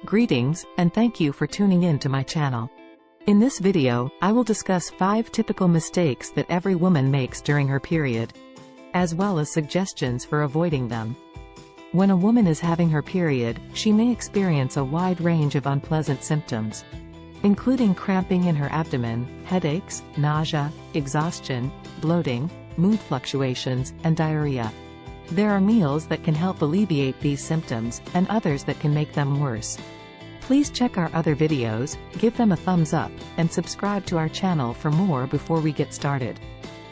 Greetings, and thank you for tuning in to my channel. In this video, I will discuss 5 typical mistakes that every woman makes during her period, as well as suggestions for avoiding them. When a woman is having her period, she may experience a wide range of unpleasant symptoms, including cramping in her abdomen, headaches, nausea, exhaustion, bloating, mood fluctuations, and diarrhea. There are meals that can help alleviate these symptoms, and others that can make them worse. Please check our other videos, give them a thumbs up, and subscribe to our channel for more before we get started.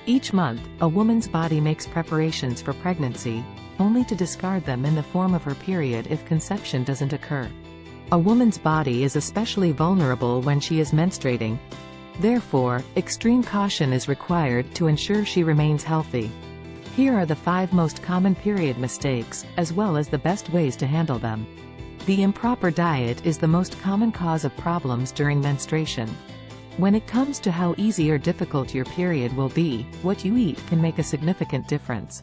Each month, a woman's body makes preparations for pregnancy, only to discard them in the form of her period if conception doesn't occur. A woman's body is especially vulnerable when she is menstruating. Therefore, extreme caution is required to ensure she remains healthy. Here are the 5 most common period mistakes, as well as the best ways to handle them. The improper diet is the most common cause of problems during menstruation. When it comes to how easy or difficult your period will be, what you eat can make a significant difference.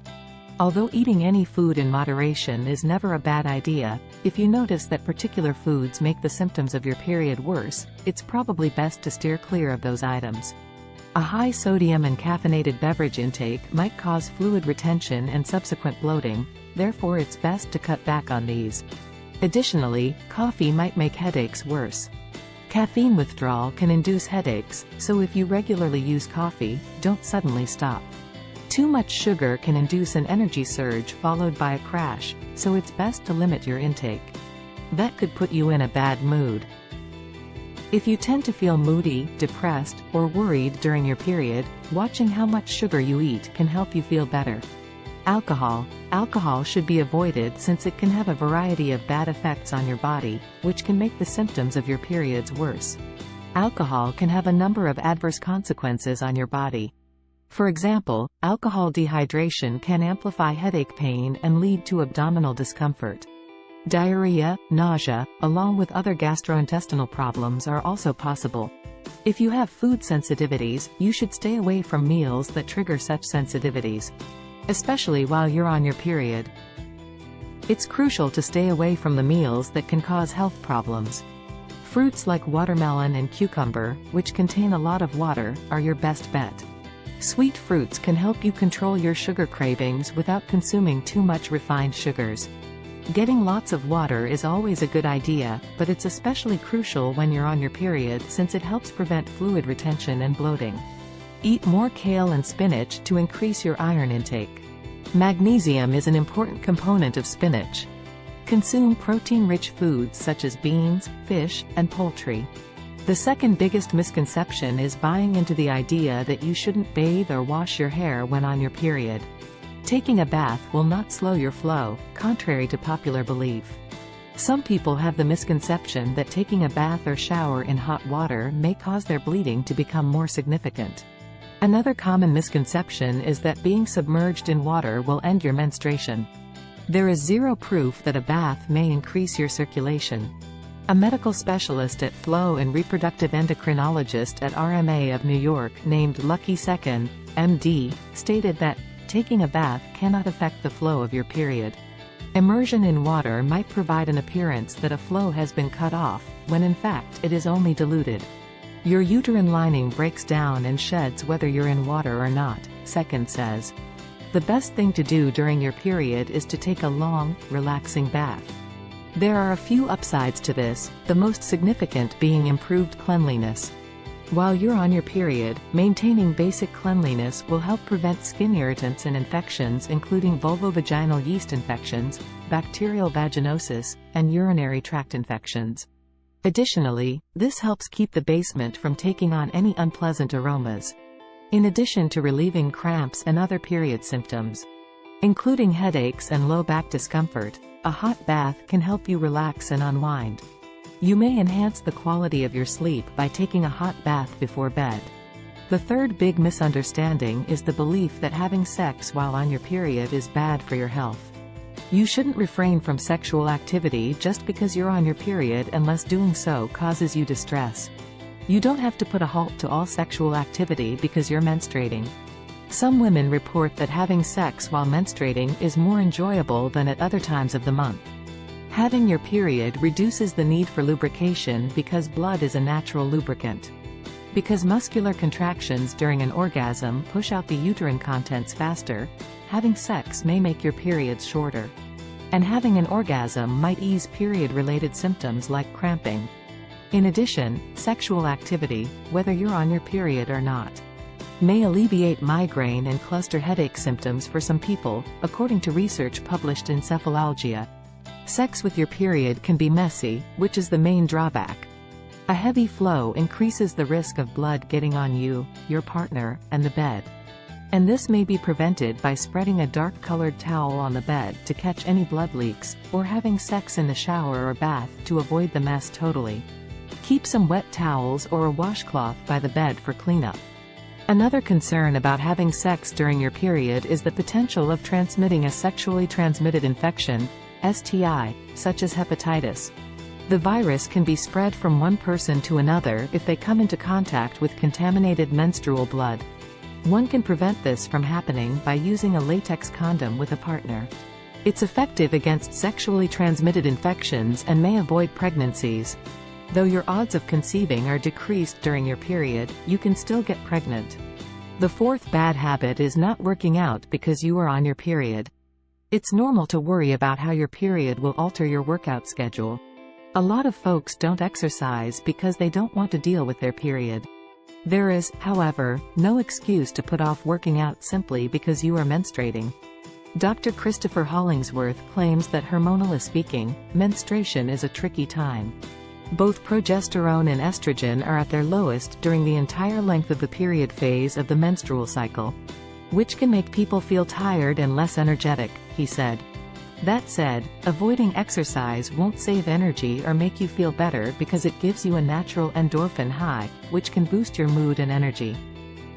Although eating any food in moderation is never a bad idea, if you notice that particular foods make the symptoms of your period worse, it's probably best to steer clear of those items. A high sodium and caffeinated beverage intake might cause fluid retention and subsequent bloating, therefore it's best to cut back on these. Additionally, coffee might make headaches worse. Caffeine withdrawal can induce headaches, so if you regularly use coffee, don't suddenly stop. Too much sugar can induce an energy surge followed by a crash, so it's best to limit your intake. That could put you in a bad mood. If you tend to feel moody, depressed, or worried during your period, watching how much sugar you eat can help you feel better. Alcohol should be avoided since it can have a variety of bad effects on your body, which can make the symptoms of your periods worse. Alcohol can have a number of adverse consequences on your body. For example, alcohol dehydration can amplify headache pain and lead to abdominal discomfort. Diarrhea, nausea, along with other gastrointestinal problems are also possible. If you have food sensitivities, you should stay away from meals that trigger such sensitivities, especially while you're on your period. It's crucial to stay away from the meals that can cause health problems. Fruits like watermelon and cucumber, which contain a lot of water, are your best bet. Sweet fruits can help you control your sugar cravings without consuming too much refined sugars. Getting lots of water is always a good idea, but it's especially crucial when you're on your period since it helps prevent fluid retention and bloating. Eat more kale and spinach to increase your iron intake. Magnesium is an important component of spinach. Consume protein-rich foods such as beans, fish, and poultry. The second biggest misconception is buying into the idea that you shouldn't bathe or wash your hair when on your period. Taking a bath will not slow your flow, contrary to popular belief. Some people have the misconception that taking a bath or shower in hot water may cause their bleeding to become more significant. Another common misconception is that being submerged in water will end your menstruation. There is zero proof that a bath may increase your circulation. A medical specialist at Flow and reproductive endocrinologist at RMA of New York named Lucky Second, MD, stated that taking a bath cannot affect the flow of your period. Immersion in water might provide an appearance that a flow has been cut off, when in fact it is only diluted. Your uterine lining breaks down and sheds whether you're in water or not, Second says. The best thing to do during your period is to take a long, relaxing bath. There are a few upsides to this, the most significant being improved cleanliness. While you're on your period, maintaining basic cleanliness will help prevent skin irritants and infections including vulvovaginal yeast infections, bacterial vaginosis, and urinary tract infections. Additionally, this helps keep the basement from taking on any unpleasant aromas. In addition to relieving cramps and other period symptoms, including headaches and low back discomfort, a hot bath can help you relax and unwind. You may enhance the quality of your sleep by taking a hot bath before bed. The third big misunderstanding is the belief that having sex while on your period is bad for your health. You shouldn't refrain from sexual activity just because you're on your period unless doing so causes you distress. You don't have to put a halt to all sexual activity because you're menstruating. Some women report that having sex while menstruating is more enjoyable than at other times of the month. Having your period reduces the need for lubrication because blood is a natural lubricant. Because muscular contractions during an orgasm push out the uterine contents faster, having sex may make your periods shorter. And having an orgasm might ease period-related symptoms like cramping. In addition, sexual activity, whether you're on your period or not, may alleviate migraine and cluster headache symptoms for some people, according to research published in Cephalalgia. Sex with your period can be messy, which is the main drawback. A heavy flow increases the risk of blood getting on you, your partner, and the bed. And this may be prevented by spreading a dark-colored towel on the bed to catch any blood leaks, or having sex in the shower or bath to avoid the mess totally. Keep some wet towels or a washcloth by the bed for cleanup. Another concern about having sex during your period is the potential of transmitting a sexually transmitted infection, STI, such as hepatitis. The virus can be spread from one person to another if they come into contact with contaminated menstrual blood. One can prevent this from happening by using a latex condom with a partner. It's effective against sexually transmitted infections and may avoid pregnancies. Though your odds of conceiving are decreased during your period, you can still get pregnant. The fourth bad habit is not working out because you are on your period. It's normal to worry about how your period will alter your workout schedule. A lot of folks don't exercise because they don't want to deal with their period. There is, however, no excuse to put off working out simply because you are menstruating. Dr. Christopher Hollingsworth claims that hormonally speaking, menstruation is a tricky time. Both progesterone and estrogen are at their lowest during the entire length of the period phase of the menstrual cycle, which can make people feel tired and less energetic, he said. That said, avoiding exercise won't save energy or make you feel better because it gives you a natural endorphin high, which can boost your mood and energy.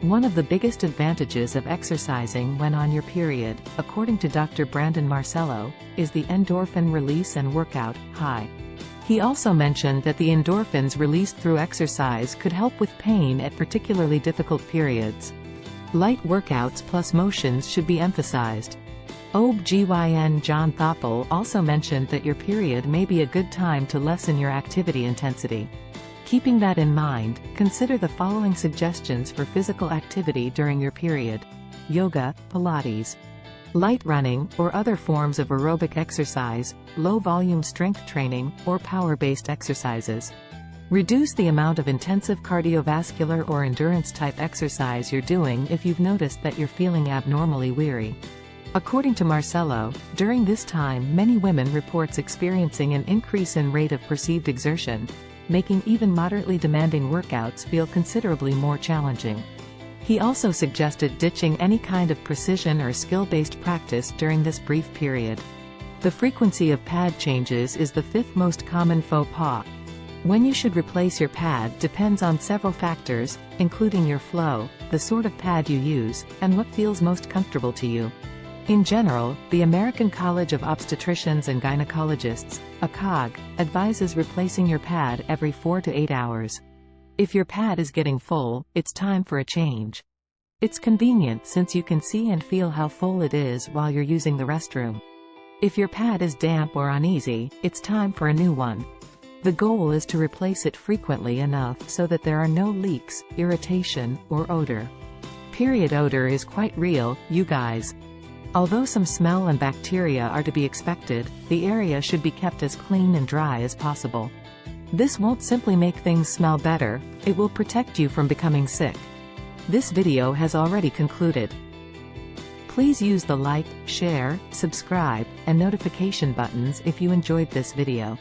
One of the biggest advantages of exercising when on your period, according to Dr. Brandon Marcello, is the endorphin release and workout high. He also mentioned that the endorphins released through exercise could help with pain at particularly difficult periods. Light workouts plus motions should be emphasized. OB/GYN John Thoppel also mentioned that your period may be a good time to lessen your activity intensity. Keeping that in mind, consider the following suggestions for physical activity during your period: yoga, Pilates, light running, or other forms of aerobic exercise, low-volume strength training, or power-based exercises. Reduce the amount of intensive cardiovascular or endurance-type exercise you're doing if you've noticed that you're feeling abnormally weary. According to Marcello, during this time many women reports experiencing an increase in rate of perceived exertion, making even moderately demanding workouts feel considerably more challenging. He also suggested ditching any kind of precision or skill-based practice during this brief period. The frequency of pad changes is the fifth most common faux pas. When you should replace your pad depends on several factors, including your flow, the sort of pad you use, and what feels most comfortable to you. In general, the American College of Obstetricians and Gynecologists, ACOG, advises replacing your pad every 4 to 8 hours. If your pad is getting full, it's time for a change. It's convenient since you can see and feel how full it is while you're using the restroom. If your pad is damp or uneasy, it's time for a new one. The goal is to replace it frequently enough so that there are no leaks, irritation, or odor. Period odor is quite real, you guys. Although some smell and bacteria are to be expected, the area should be kept as clean and dry as possible. This won't simply make things smell better, it will protect you from becoming sick. This video has already concluded. Please use the like, share, subscribe, and notification buttons if you enjoyed this video.